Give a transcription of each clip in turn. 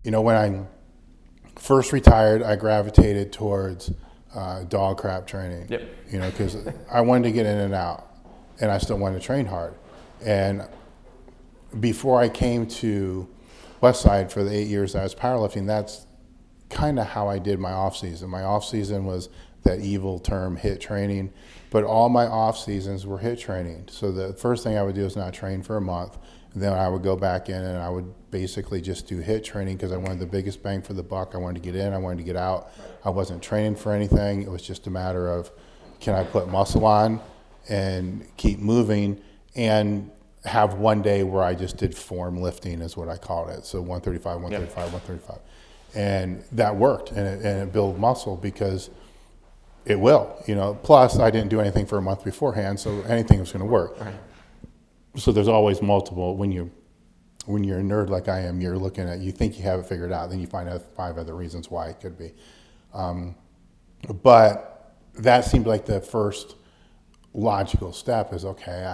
when I first retired, I gravitated towards dog crap training. Yep. Because I wanted to get in and out, and I still wanted to train hard. And before I came to Westside for the 8 years I was powerlifting, that's kind of how I did my off season. My off season was that evil term, HIIT training, but all my off seasons were HIIT training. So the first thing I would do is not train for a month. Then I would go back in and I would basically just do HIIT training because I wanted the biggest bang for the buck. I wanted to get in, I wanted to get out. I wasn't training for anything. It was just a matter of, can I put muscle on and keep moving and have one day where I just did form lifting is what I called it. So 135, 135, 135. And that worked, and it built muscle because it will, Plus, I didn't do anything for a month beforehand, so anything was going to work. Right. So there's always multiple. When you're a nerd like I am, you're looking at, you think you have it figured out, then you find out 5 other reasons why it could be. But that seemed like the first logical step is, okay,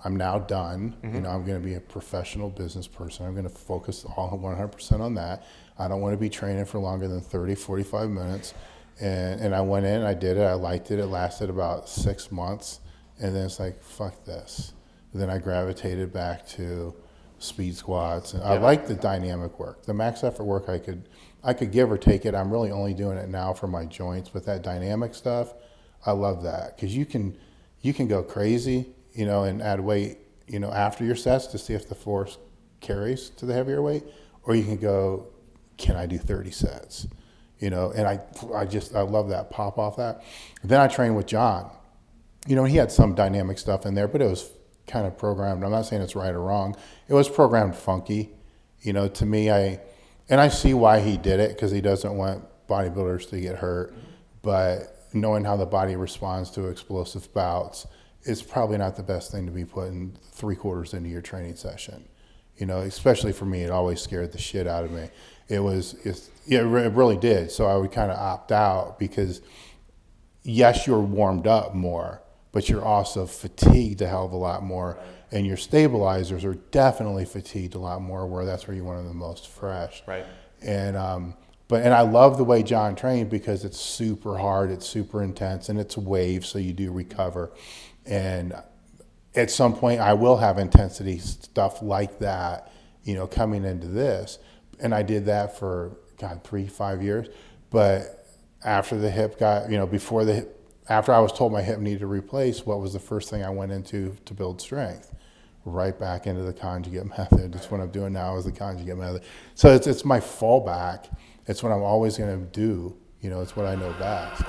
I'm now done. Mm-hmm. I'm going to be a professional business person. I'm going to focus all 100% on that. I don't want to be training for longer than 30, 45 minutes. And I went in, I did it, I liked it. It lasted about 6 months. And then it's like, fuck this. Then I gravitated back to speed squats. And I like the dynamic work. The max effort work, I could give or take it. I'm really only doing it now for my joints. But that dynamic stuff, I love that. Because you can go crazy, and add weight, after your sets to see if the force carries to the heavier weight. Or you can go, can I do 30 sets? And I love that, pop off that. Then I trained with John. He had some dynamic stuff in there, but it was kind of programmed. I'm not saying it's right or wrong. It was programmed funky. To me, I see why he did it, because he doesn't want bodybuilders to get hurt. But knowing how the body responds to explosive bouts, it's probably not the best thing to be putting 3/4 into your training session. Especially for me, it always scared the shit out of me. It really did. So I would kind of opt out because, yes, you're warmed up more, but you're also fatigued a hell of a lot more. And your stabilizers are definitely fatigued a lot more, where that's where you want them the most fresh. Right. And I love the way John trained because it's super hard, it's super intense, and it's waves, so you do recover. And at some point, I will have intensity stuff like that, coming into this. And I did that for, 3-5 years. But after the hip got, after I was told my hip needed to replace, what was the first thing I went into to build strength? Right back into the conjugate method. It's what I'm doing now is the conjugate method. So it's my fallback. It's what I'm always going to do. It's what I know best.